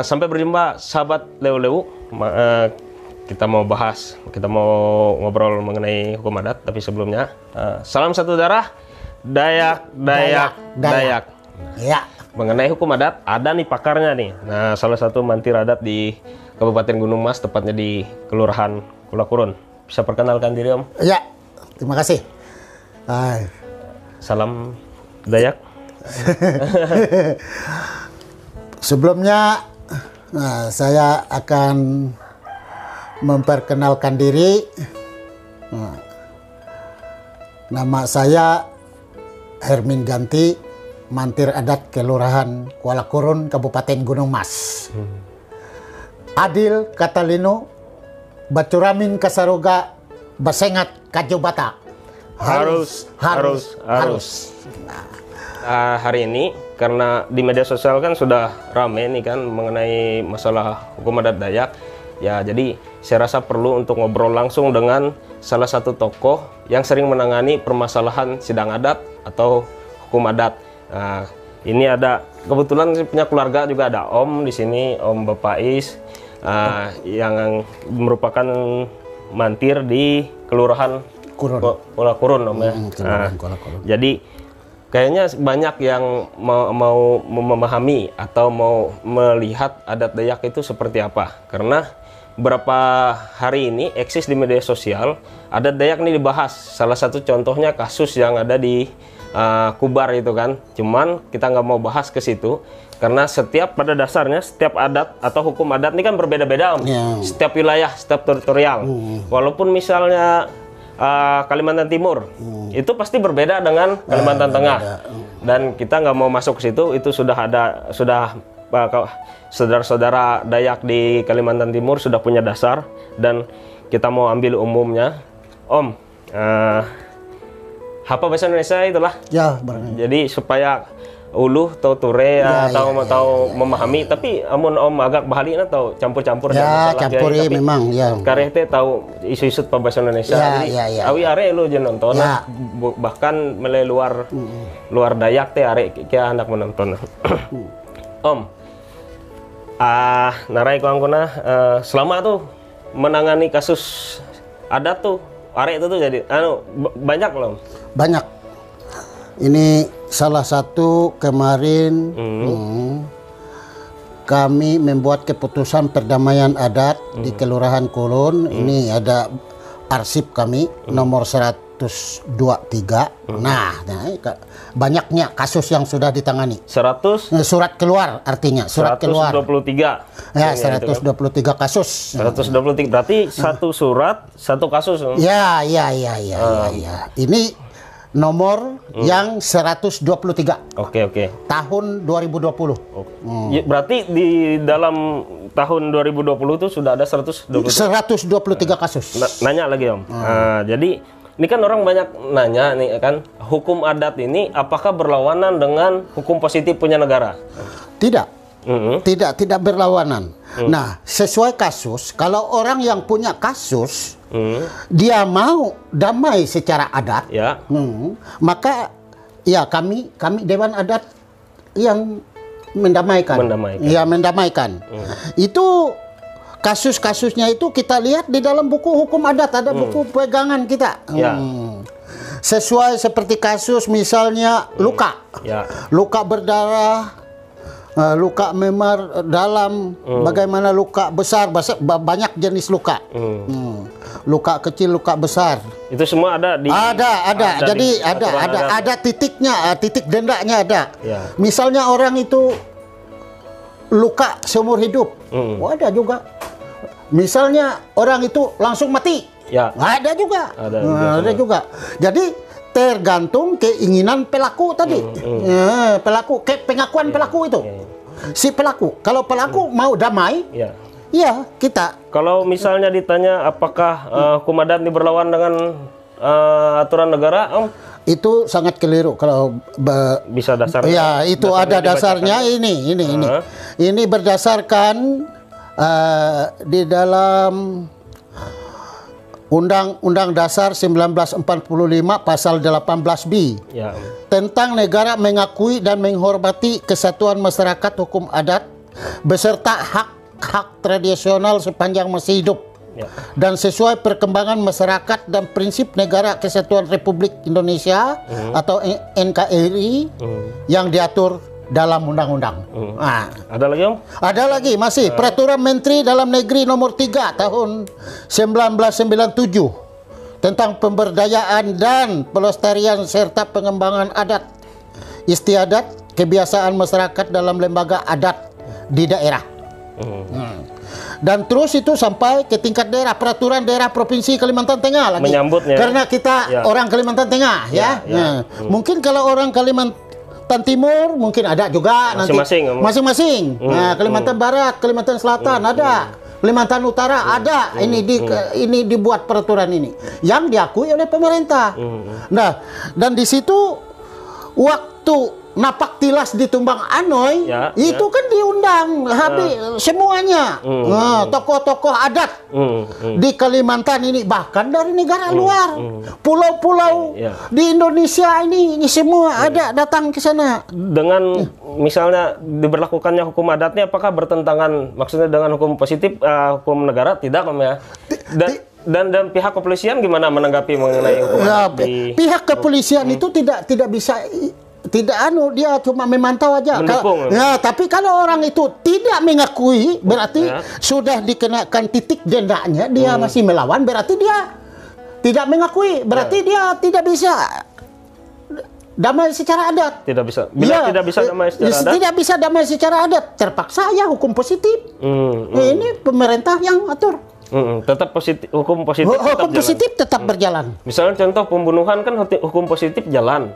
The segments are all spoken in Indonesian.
Sampai berjumpa sahabat Leu-Leu. Kita mau ngobrol mengenai hukum adat, tapi sebelumnya salam satu darah, Dayak. Ya. Mengenai hukum adat, ada nih pakarnya nih. Nah, salah satu mantir adat di Kabupaten Gunung Mas, tepatnya di Kelurahan Kulakurun. Bisa perkenalkan diri, Om? Ya, terima kasih. Salam Dayak. Sebelumnya, saya akan memperkenalkan diri. Nama saya Hermin Ganti, mantir adat Kelurahan Kulakurun, Kabupaten Gunung Mas. Adil Katalino, Bacuramin Kasaroga, Basengat Kajubata. Harus. Hari ini karena di media sosial kan sudah rame nih kan mengenai masalah hukum adat Dayak. Ya, jadi saya rasa perlu untuk ngobrol langsung dengan salah satu tokoh yang sering menangani permasalahan sidang adat atau hukum adat. Nah, ini ada kebetulan punya keluarga juga, ada Om di sini, Om Bapak Is, yang merupakan mantir di Kelurahan Kulakurun, Om ya. Jadi kayaknya banyak yang mau memahami atau mau melihat adat Dayak itu seperti apa. Karena beberapa hari ini eksis di media sosial, adat Dayak ini dibahas. Salah satu contohnya kasus yang ada di Kubar itu kan. Cuman kita nggak mau bahas ke situ karena pada dasarnya setiap adat atau hukum adat ini kan berbeda-beda, Om. Setiap wilayah, setiap teritorial. Walaupun misalnya Kalimantan Timur itu pasti berbeda dengan Kalimantan Tengah, dan kita nggak mau masuk ke situ. Itu sudah saudara-saudara Dayak di Kalimantan Timur sudah punya dasar, dan kita mau ambil umumnya. Om, apa bahasa Indonesia itulah ya, jadi supaya uluh atau ture atau memahami, tapi amun Om agak bahali atau campur-campur ya, campuri memang ya. Kareh teh tahu isu-isu bahasa Indonesia. Ya. Awi are lu jeung nonton ya. Bahkan mulai luar Dayak teh are kia hendak menonton. Om, narai kuangkuna selama tuh menangani kasus adat tuh are itu tuh jadi banyak loh. Banyak. Ini salah satu kemarin kami membuat keputusan perdamaian adat di Kelurahan Kulun. Ini ada arsip kami nomor 123. Nah, banyaknya kasus yang sudah ditangani. Surat keluar artinya surat 123. Keluar. Ya, 123 kasus. 123 berarti satu surat satu kasus. Ya. Ini nomor yang 123. Oke. Tahun 2020. Ya, berarti di dalam tahun 2020 itu sudah ada 123 kasus. Nanya lagi, Om. Jadi ini kan orang banyak nanya nih kan, hukum adat ini apakah berlawanan dengan hukum positif punya negara? Tidak. Tidak berlawanan. Nah, sesuai kasus, kalau orang yang punya kasus dia mau damai secara adat, maka ya kami Dewan Adat yang mendamaikan. Ya, mendamaikan. Itu kasus-kasusnya itu kita lihat di dalam buku hukum adat, ada buku pegangan kita. Sesuai seperti kasus misalnya luka berdarah, luka memar dalam, bagaimana luka besar, banyak jenis luka. Luka kecil, luka besar. Itu semua ada di Jadi ada titiknya, titik dendanya ada. Misalnya orang itu luka seumur hidup. Ada juga. Misalnya orang itu langsung mati. Ada juga. Ada juga. Jadi tergantung keinginan pelaku tadi. Pengakuan pelaku itu. Si pelaku. Kalau pelaku mau damai, ya kita. Kalau misalnya ditanya apakah hukum adat ini berlawan dengan aturan negara, Om? Itu sangat keliru kalau bisa dasarnya. Ya, itu ada dasarnya ini. Ini berdasarkan di dalam Undang-Undang Dasar 1945 pasal 18B tentang negara mengakui dan menghormati kesatuan masyarakat hukum adat beserta hak-hak tradisional sepanjang masih hidup. Ya. Dan sesuai perkembangan masyarakat dan prinsip Negara Kesatuan Republik Indonesia atau NKRI yang diatur dalam undang-undang. Nah, ada lagi Om? Ada lagi masih Peraturan Menteri Dalam Negeri Nomor 3 tahun 1997 tentang pemberdayaan dan pelestarian serta pengembangan adat, istiadat, kebiasaan masyarakat dalam lembaga adat di daerah. Dan terus itu sampai ke tingkat daerah, peraturan daerah Provinsi Kalimantan Tengah lagi. Menyambutnya. Karena kita orang Kalimantan Tengah ya. Mungkin kalau orang Kalimantan Timur mungkin ada juga masing-masing. Nah, Kalimantan Barat, Kalimantan Selatan ada. Kalimantan Utara ada. Ini dibuat peraturan ini yang diakui oleh pemerintah. Nah, dan di situ waktu napak tilas di Tumbang Anoy itu kan diundang habis semuanya tokoh-tokoh adat di Kalimantan ini, bahkan dari negara luar, pulau-pulau di Indonesia ini semua ada datang ke sana. Dengan misalnya diberlakukannya hukum adatnya, apakah bertentangan maksudnya dengan hukum positif hukum negara? Tidak Om ya. Dan pihak kepolisian gimana menanggapi mengenai hukum adat? Pihak kepolisian itu tidak bisa, dia cuma memantau aja. Tapi kalau orang itu tidak mengakui, berarti sudah dikenakan titik dendanya, dia masih melawan, berarti dia tidak mengakui, berarti dia tidak bisa damai secara adat. Tidak bisa. Bila tidak bisa damai secara adat. Tidak bisa damai secara adat, terpaksa ya hukum positif. Ini pemerintah yang atur. Tetap positif, hukum positif tetap berjalan. Misalnya contoh pembunuhan kan hukum positif jalan.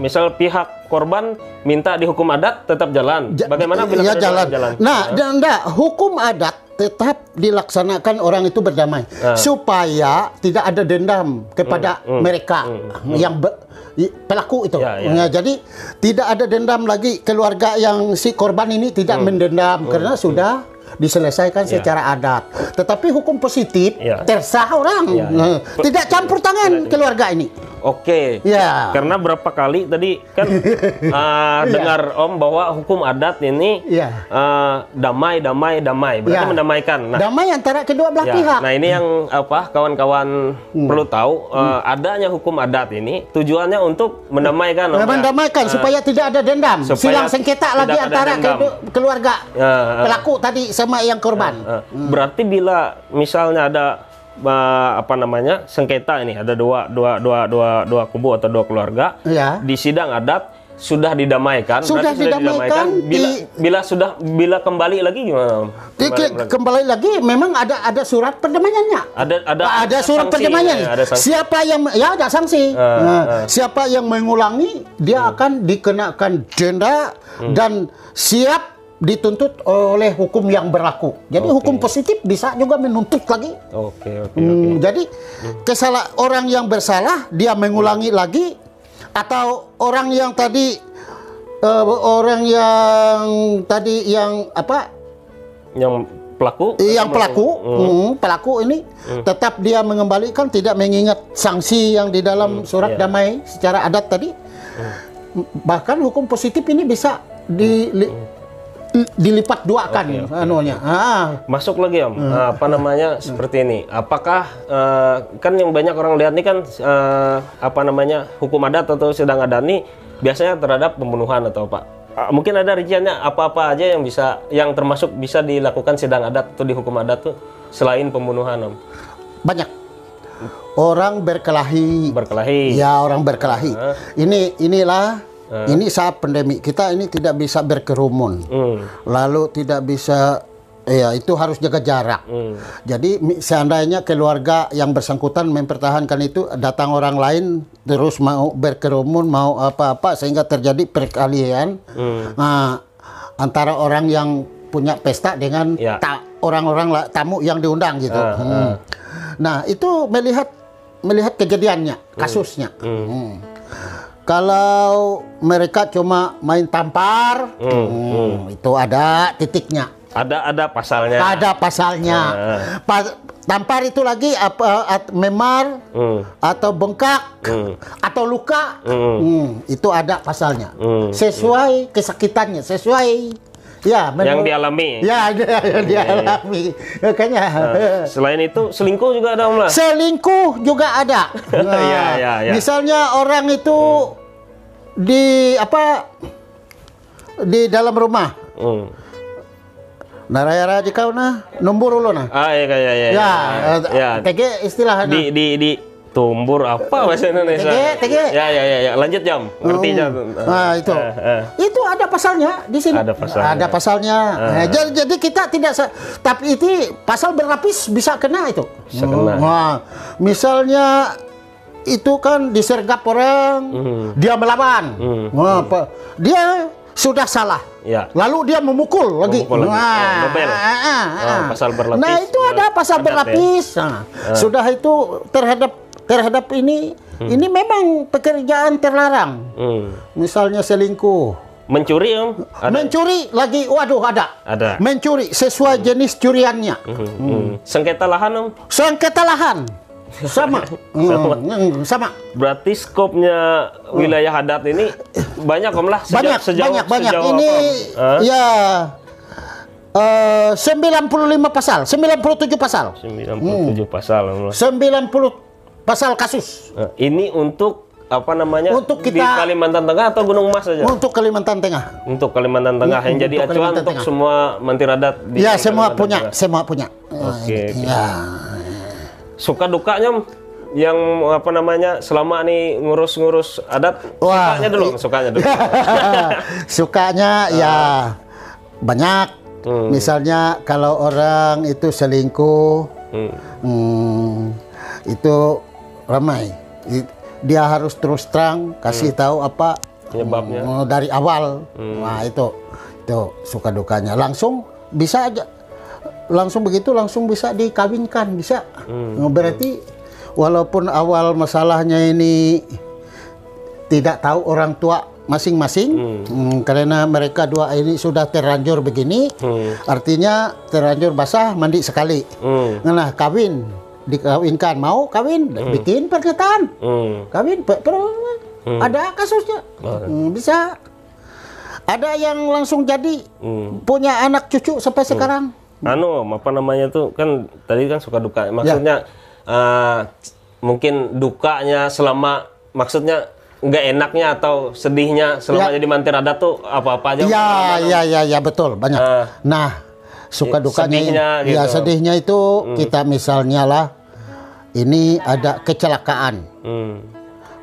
Misal pihak korban minta dihukum adat tetap jalan. Bagaimana bila jalan? Nah, hukum adat tetap dilaksanakan, orang itu berdamai supaya tidak ada dendam kepada mereka yang pelaku itu. Nah, jadi tidak ada dendam lagi, keluarga yang si korban ini tidak mendendam karena sudah diselesaikan secara adat. Tetapi hukum positif terserah orang, tidak campur tangan keluarga ini. Oke. Karena berapa kali tadi kan dengar Om bahwa hukum adat ini damai, berarti mendamaikan. Nah, damai antara kedua belah pihak. Nah, ini yang kawan-kawan perlu tahu, adanya hukum adat ini tujuannya untuk mendamaikan. Mendamaikan supaya tidak ada dendam, silang sengketa lagi antara keluarga pelaku tadi sama yang korban. Berarti bila misalnya ada sengketa ini, ada dua kubu atau dua keluarga di sidang adat sudah didamaikan. Bila kembali lagi gimana? Kembali lagi memang ada surat perdamaiannya. Ada surat perdamaian. Siapa yang ada sanksi. Siapa yang mengulangi dia akan dikenakan denda dan siap dituntut oleh hukum yang berlaku. Jadi hukum positif bisa juga menuntut lagi. Jadi orang yang bersalah dia mengulangi lagi, atau orang yang tadi pelaku ini tetap dia mengembalikan, tidak mengingat sanksi yang di dalam surat damai secara adat tadi. Bahkan hukum positif ini bisa dilipat duakan anunya. Masuk lagi Om, seperti ini. Apakah kan yang banyak orang lihat ini kan hukum adat atau sidang adat ini biasanya terhadap pembunuhan atau mungkin ada rinciannya apa-apa aja yang termasuk bisa dilakukan sidang adat atau di hukum adat tuh selain pembunuhan Om? Banyak. Orang berkelahi. Ya, orang berkelahi. Ini saat pandemi kita ini tidak bisa berkerumun, lalu tidak bisa, itu harus jaga jarak. Jadi seandainya keluarga yang bersangkutan mempertahankan itu, datang orang lain terus mau berkerumun, mau apa-apa sehingga terjadi perkelahian antara orang yang punya pesta dengan orang-orang tamu yang diundang gitu. Nah, itu melihat kejadiannya, kasusnya. Kalau mereka cuma main tampar, itu ada titiknya. Ada pasalnya. Ada pasalnya. Tampar itu lagi memar atau bengkak atau luka, itu ada pasalnya. Sesuai kesakitannya, sesuai Ya, yang dialami. Ya, yang dialami. Makanya. Selain itu selingkuh juga ada Om lah. Selingkuh juga ada. Nah, ya. Misalnya orang itu di dalam rumah. Nah, raya kau nah, nombor ulu nah. Ya. TG istilahnya. Di tumbur apa bahasa Indonesia? TG. Ya. Lanjut Jam. Ngerti Jam. Nah, itu. Itu ada pasalnya di sini. Ada pasalnya. Nah, jadi kita tidak tapi itu pasal berlapis bisa kena itu. Bisa kena. Nah, misalnya itu kan disergap orang, dia melawan. Dia sudah salah. Ya. Lalu dia memukul lagi. Pasal berlapis. Nah, itu ada pasal berlapis. Sudah itu terhadap ini memang pekerjaan terlarang. Misalnya selingkuh. Mencuri Om? Mencuri lagi, waduh ada. Mencuri sesuai jenis curiannya. Sengketa lahan Om? Sengketa lahan. Sama. Sama. Berarti skopnya wilayah adat ini banyak Om lah. Banyak. Ini ya 95 pasal, 97 pasal. 97 pasal Om. 90 pasal kasus. Ini untuk apa namanya? Untuk di kita Kalimantan Tengah atau Gunung Mas saja? Untuk Kalimantan Tengah. Untuk Kalimantan Tengah yang jadi acuan untuk semua menteri adat di semua punya. Oke. Ya. Suka dukanya yang apa namanya selama nih ngurus adat. Sukanya dulu. Sukanya ya banyak. Misalnya kalau orang itu selingkuh, itu ramai. Dia harus terus terang kasih tahu apa penyebabnya dari awal. Nah, itu suka dukanya. Langsung bisa aja. Langsung bisa dikawinkan, bisa. Berarti walaupun awal masalahnya ini tidak tahu orang tua masing-masing, karena mereka dua ini sudah terlanjur begini, artinya terlanjur basah mandi sekali. Nah, dikawinkan, mau kawin, bikin pernyataan, kawin, ada kasusnya, bisa. Ada yang langsung jadi, punya anak cucu sampai sekarang. Apa namanya tuh kan tadi kan suka duka, maksudnya mungkin dukanya selama, maksudnya nggak enaknya atau sedihnya selama jadi mantir adat tuh apa-apa aja? Ya, betul, banyak. Nah, suka dukanya, sedihnya itu kita misalnya lah, ini ada kecelakaan.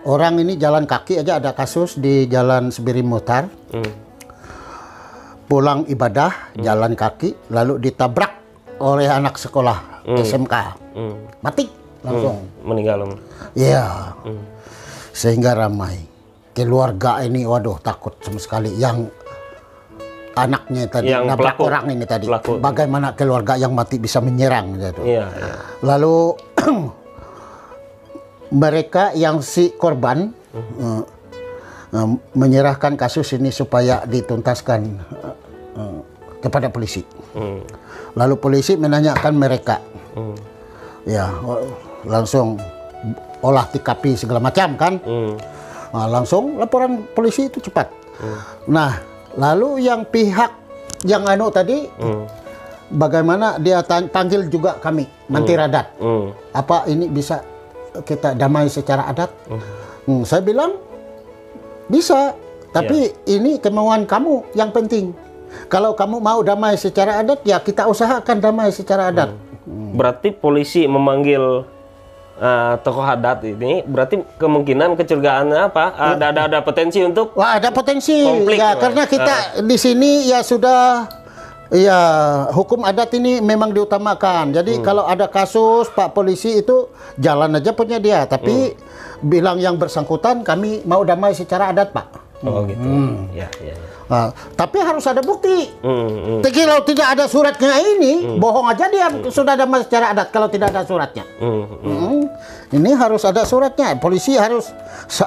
Orang ini jalan kaki aja, ada kasus di Jalan Sibiri Mutar. Pulang ibadah, jalan kaki, lalu ditabrak oleh anak sekolah SMK. Mati langsung. Meninggal. Iya. Sehingga ramai. Keluarga ini, waduh, takut sama sekali. Yang anaknya tadi, nabrak orang ini tadi. Bagaimana keluarga yang mati bisa menyerang gitu. Lalu mereka yang si korban menyerahkan kasus ini supaya dituntaskan kepada polisi. Lalu polisi menanyakan mereka, ya langsung olah TKP segala macam kan, langsung laporan polisi itu cepat. Nah, lalu yang pihak yang tadi, bagaimana dia panggil juga kami mantir adat, apa ini bisa kita damai secara adat? Saya bilang bisa, tapi ini kemauan kamu yang penting. Kalau kamu mau damai secara adat, ya kita usahakan damai secara adat. Berarti polisi memanggil tokoh adat ini, berarti kemungkinan kecurigaannya apa? Ada potensi untuk? Wah, ada potensi. Konflik, ya, karena kita di sini ya sudah, ya hukum adat ini memang diutamakan. Jadi kalau ada kasus, Pak Polisi itu jalan aja punya dia, tapi bilang yang bersangkutan kami mau damai secara adat, Pak. Oh gitu. Ya. Tapi harus ada bukti. Kalau tidak ada suratnya ini, bohong aja dia sudah damai secara adat kalau tidak ada suratnya. Ini harus ada suratnya. Polisi harus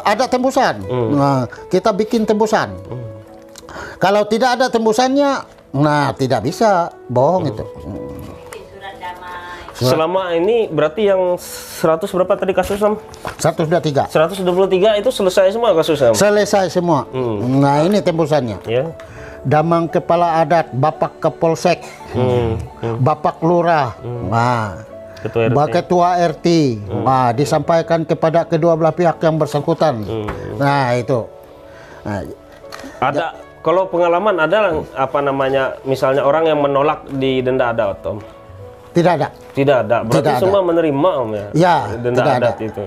ada tembusan. Nah, kita bikin tembusan. Kalau tidak ada tembusannya, nah tidak bisa, bohong itu. Selama ini berarti yang 100 berapa tadi kasus Om? damang kepala adat, bapak kapolsek, bapak lurah, nah, ketua RT, nah, disampaikan kepada kedua belah pihak yang bersangkutan. Nah itu. Nah, ada kalau pengalaman ada apa namanya, misalnya orang yang menolak didenda adat, Om? Tidak ada. Tidak ada. Berarti tidak semua ada. menerima, Om, ya? Ya, denda adat itu.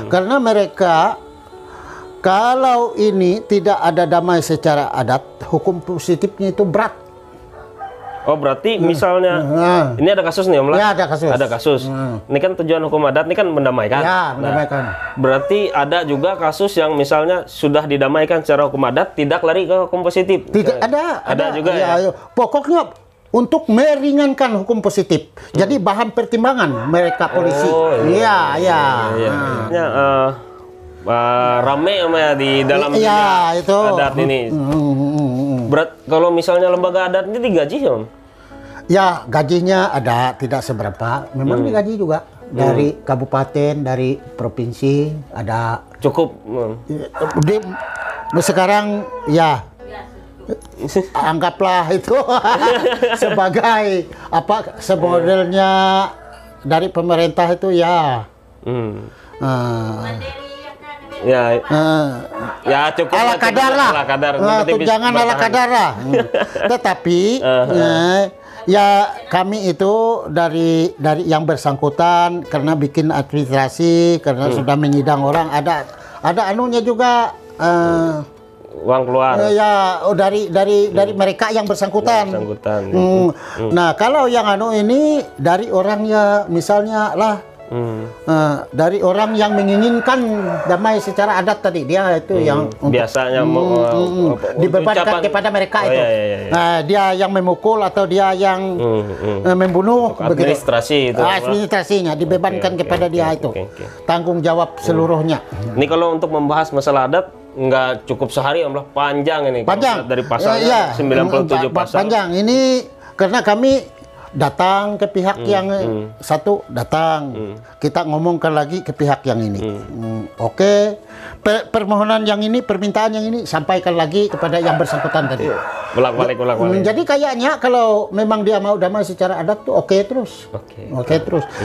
Karena mereka kalau ini tidak ada damai secara adat, hukum positifnya itu berat. Oh, berarti misalnya ini ada kasus nih, Om? Ya, ada kasus. Ada kasus. Ini kan tujuan hukum adat ini kan mendamaikan. Ya, mendamaikan. Berarti ada juga kasus yang misalnya sudah didamaikan secara hukum adat, tidak lari ke hukum positif. Tidak ada. Ada juga ya. Pokoknya untuk meringankan hukum positif. Jadi bahan pertimbangan mereka polisi. Iya. Rame ya di dalam itu adat ini. Berat kalau misalnya lembaga adat ini digaji, Om? Ya, gajinya ada, tidak seberapa. Memang digaji juga dari kabupaten, dari provinsi ada. Cukup. Sekarang ya anggaplah itu sebagai apa semodelnya dari pemerintah itu ya. Ya cukup ala kadar lah. Jangan ala kadar lah. Tetapi ya kami itu dari yang bersangkutan karena bikin administrasi, karena sudah menyidang orang, ada anunya juga uang keluar. Ya dari mereka yang bersangkutan. Nah, kalau yang ini dari orangnya misalnya lah dari orang yang menginginkan damai secara adat tadi, dia itu yang biasanya dibebankan kepada mereka itu. Nah, dia yang memukul atau dia yang membunuh, administrasi begitu. Administrasinya dibebankan kepada dia itu. Tanggung jawab seluruhnya. Ini kalau untuk membahas masalah adat nggak cukup sehari, Om, lah, panjang ini. Panjang dari pasalnya 97 pasal. Panjang ini karena kami datang ke pihak yang satu, kita ngomongkan lagi ke pihak yang ini. Oke, permohonan yang ini, permintaan yang ini sampaikan lagi kepada yang bersangkutan tadi. Bolak-balik. Jadi kayaknya kalau memang dia mau damai secara adat tuh oke terus.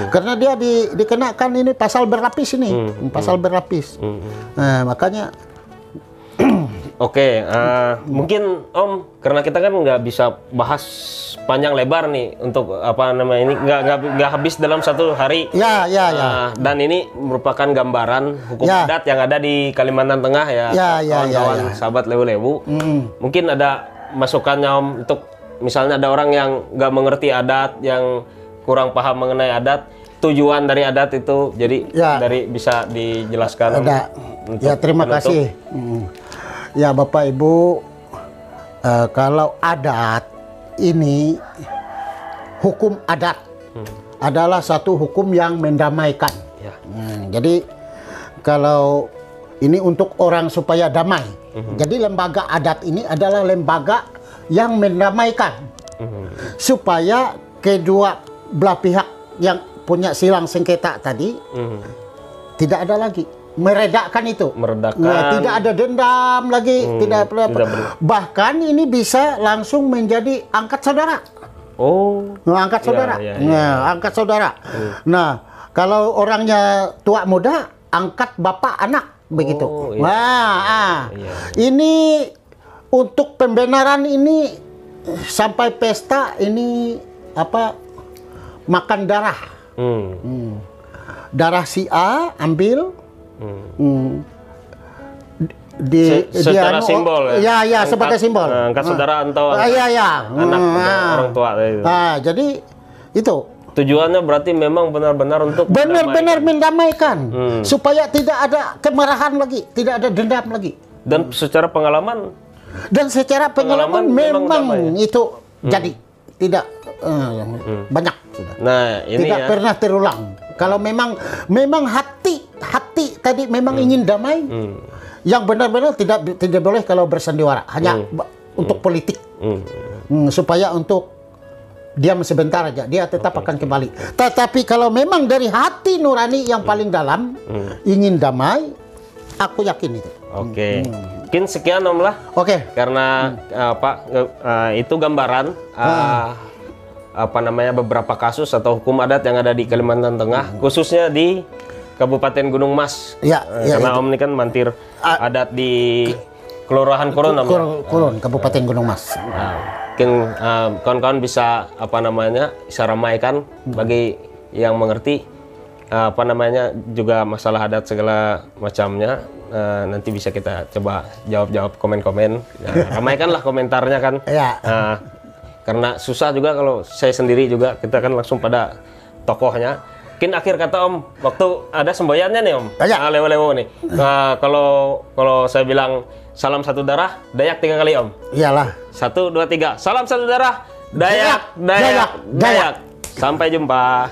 Karena dia dikenakan ini pasal berlapis ini, pasal berlapis. Nah, makanya mungkin Om, karena kita kan nggak bisa bahas panjang lebar nih untuk apa namanya ini nggak habis dalam satu hari. Ya. Dan ini merupakan gambaran hukum adat yang ada di Kalimantan Tengah ya. Kawan-kawan sahabat Lewu-Lewu. Mungkin ada masukannya, Om, untuk misalnya ada orang yang nggak mengerti adat, yang kurang paham mengenai adat, tujuan dari adat itu, jadi dari bisa dijelaskan. Ada. Ya, terima kasih. Ya, Bapak Ibu, kalau adat ini, hukum adat adalah satu hukum yang mendamaikan. Jadi kalau ini untuk orang supaya damai, jadi lembaga adat ini adalah lembaga yang mendamaikan supaya kedua belah pihak yang punya silang sengketa tadi tidak ada lagi. Meredakan itu. Tidak ada dendam lagi, tidak bahkan ini bisa langsung menjadi angkat saudara. Angkat saudara. Angkat saudara. Nah, kalau orangnya tua muda, angkat bapak anak, begitu. Ini untuk pembenaran ini sampai pesta ini apa? Makan darah. Darah si A ambil. Secara simbol ya, sebagai simbol angkat saudara atau anak orang tua jadi itu tujuannya berarti memang benar-benar untuk benar-benar mendamaikan supaya tidak ada kemarahan lagi, tidak ada dendam lagi, dan secara pengalaman memang itu jadi tidak banyak sudah. Nah, ini tidak pernah terulang. Kalau memang hati tadi memang ingin damai, yang benar-benar tidak boleh kalau bersandiwara, hanya untuk politik, supaya untuk diam sebentar aja, dia tetap akan kembali. Tetapi kalau memang dari hati nurani yang paling dalam ingin damai, aku yakin itu. Mungkin sekian Om lah. Oke. Karena itu gambaran apa namanya beberapa kasus atau hukum adat yang ada di Kalimantan Tengah, khususnya di Kabupaten Gunung Mas. Karena Om ini kan mantir adat di Kelurahan Kulon, Om. Kulon, Kabupaten Gunung Mas. Mungkin kawan-kawan bisa bisa ramaikan bagi yang mengerti juga masalah adat segala macamnya. Nanti bisa kita coba jawab komen-komen. Ramaikanlah komentarnya kan. Karena susah juga kalau saya sendiri juga, kita kan langsung pada tokohnya. Mungkin akhir kata Om, waktu ada semboyannya nih Om. Lewo-lewo nih. Kalau saya bilang salam satu darah, Dayak 3 kali Om. Iyalah. 1, 2, 3. Salam satu darah, Dayak. Sampai jumpa.